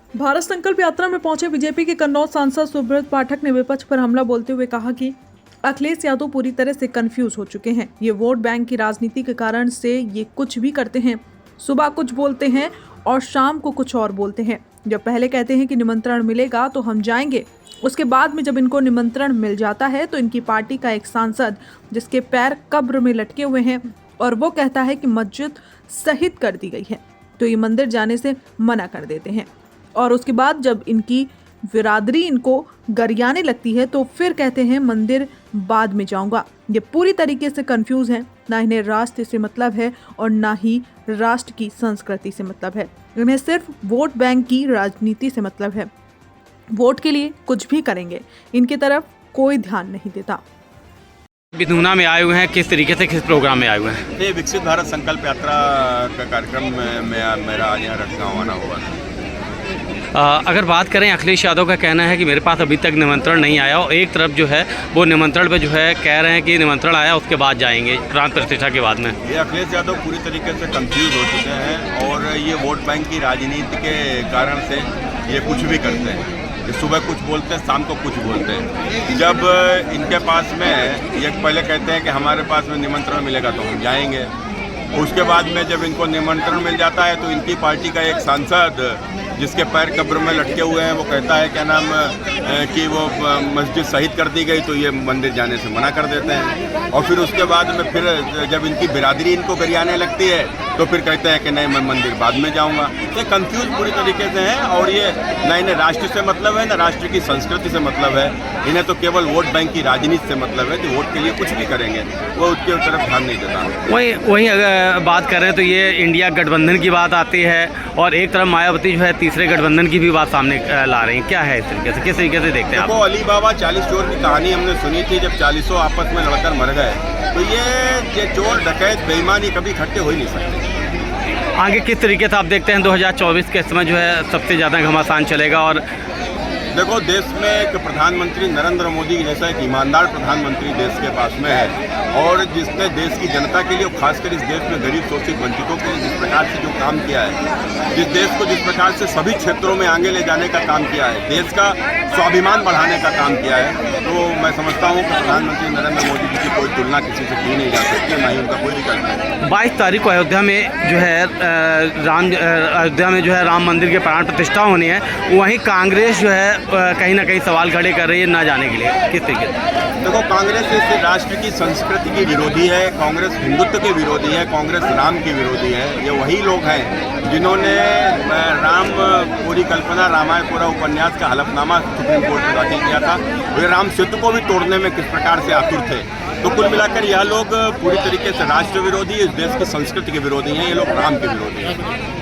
भारत संकल्प यात्रा में पहुंचे बीजेपी के कन्नौज सांसद सुब्रत पाठक ने विपक्ष पर हमला बोलते हुए कहा कि अखिलेश यादव पूरी तरह से कंफ्यूज हो चुके हैं। ये वोट बैंक की राजनीति के कारण से ये कुछ भी करते हैं। सुबह कुछ बोलते हैं और शाम को कुछ और बोलते हैं। जब पहले कहते हैं कि निमंत्रण मिलेगा तो हम जाएंगे, उसके बाद में जब इनको निमंत्रण मिल जाता है तो इनकी पार्टी का एक सांसद जिसके पैर कब्र में लटके हुए हैं और वो कहता है कि मस्जिद शहीद कर दी गई है, तो ये मंदिर जाने से मना कर देते हैं। और उसके बाद जब इनकी बिरादरी इनको गरियाने लगती है तो फिर कहते हैं मंदिर बाद में जाऊंगा। ये पूरी तरीके से कंफ्यूज हैं। ना इन्हें राष्ट्र से मतलब है और ना ही राष्ट्र की संस्कृति से मतलब है। इन्हें सिर्फ वोट बैंक की राजनीति से मतलब है। वोट के लिए कुछ भी करेंगे, इनकी तरफ कोई ध्यान नहीं देता। बिधूना में आए हुए हैं, किस तरीके से किस प्रोग्राम में आए हुए हैं? ये विकसित भारत संकल्प यात्रा का कार्यक्रम में मेरा आज यहाँ रतगांव आना हुआ है। अगर बात करें, अखिलेश यादव का कहना है कि मेरे पास अभी तक निमंत्रण नहीं आया और एक तरफ जो है वो निमंत्रण पे जो है कह रहे हैं कि निमंत्रण आया उसके बाद जाएंगे, प्राण प्रतिष्ठा के बाद में। ये अखिलेश यादव पूरी तरीके से कंफ्यूज हो चुके हैं और ये वोट बैंक की राजनीति के कारण से ये कुछ भी करते हैं। ये सुबह कुछ बोलते हैं, शाम को कुछ बोलते हैं। जब इनके पास में ये पहले कहते हैं कि हमारे पास में निमंत्रण मिलेगा तो हम जाएंगे, उसके बाद में जब इनको निमंत्रण मिल जाता है तो इनकी पार्टी का एक सांसद जिसके पैर कब्र में लटके हुए हैं वो कहता है क्या नाम कि वो मस्जिद शहीद कर दी गई, तो ये मंदिर जाने से मना कर देते हैं। और फिर उसके बाद में फिर जब इनकी बिरादरी इनको गरियाने लगती है तो फिर कहते हैं कि नहीं, मैं मंदिर बाद में जाऊंगा। ये कंफ्यूज पूरी तरीके से हैं और ये न इन्हें राष्ट्र से मतलब है, न राष्ट्र की संस्कृति से मतलब है। इन्हें तो केवल वोट बैंक की राजनीति से मतलब है कि वोट के लिए कुछ भी करेंगे, वो उसके तरफ ध्यान नहीं देता। वहीं अगर बात करें तो ये इंडिया गठबंधन की बात आती है और एक तरफ मायावती जो है तीसरे गठबंधन की भी बात सामने ला रही है। क्या है इस तरीके से, किस तरीके से देखते हैं आप? वो अली बाबा 40 चोर की कहानी हमने सुनी थी, जब 40 आपस में लड़कर मर गए, तो ये चोर डकैत बेईमानी कभी इकट्ठे हो ही नहीं सकते। आगे किस तरीके से आप देखते हैं 2024 के समय जो है सबसे ज़्यादा घमासान चलेगा? और देखो, देश में एक प्रधानमंत्री नरेंद्र मोदी जैसा एक ईमानदार प्रधानमंत्री देश के पास में है और जिसने देश की जनता के लिए, खासकर इस देश में गरीब शोषित वंचितों के लिए जिस प्रकार से जो काम किया है, जिस देश को जिस प्रकार से सभी क्षेत्रों में आगे ले जाने का काम किया है, देश का स्वाभिमान बढ़ाने का काम किया है, तो मैं समझता हूँ कि प्रधानमंत्री नरेंद्र मोदी जी की कोई तुलना किसी से की नहीं जा सकती, ना ही उनका कोई विकल्प है। 22 तारीख को अयोध्या में जो है राम मंदिर के प्राण प्रतिष्ठा होनी है। वहीं कांग्रेस जो है कहीं ना कहीं सवाल खड़े कर रही है ना जाने के लिए, किस तरीके से? देखो, कांग्रेस इस राष्ट्र की संस्कृति की विरोधी है, कांग्रेस हिंदुत्व के विरोधी है, कांग्रेस राम की विरोधी है। ये वही लोग हैं जिन्होंने राम पूरी कल्पना रामायण पूरा उपन्यास का हलफनामा सुप्रीम कोर्ट में दाखिल किया था। वे राम सेतु को भी तोड़ने में किस प्रकार से आतुर थे। तो कुल मिलाकर यह लोग पूरी तरीके से राष्ट्र विरोधी, इस देश की संस्कृति के विरोधी हैं। ये लोग राम के विरोधी हैं।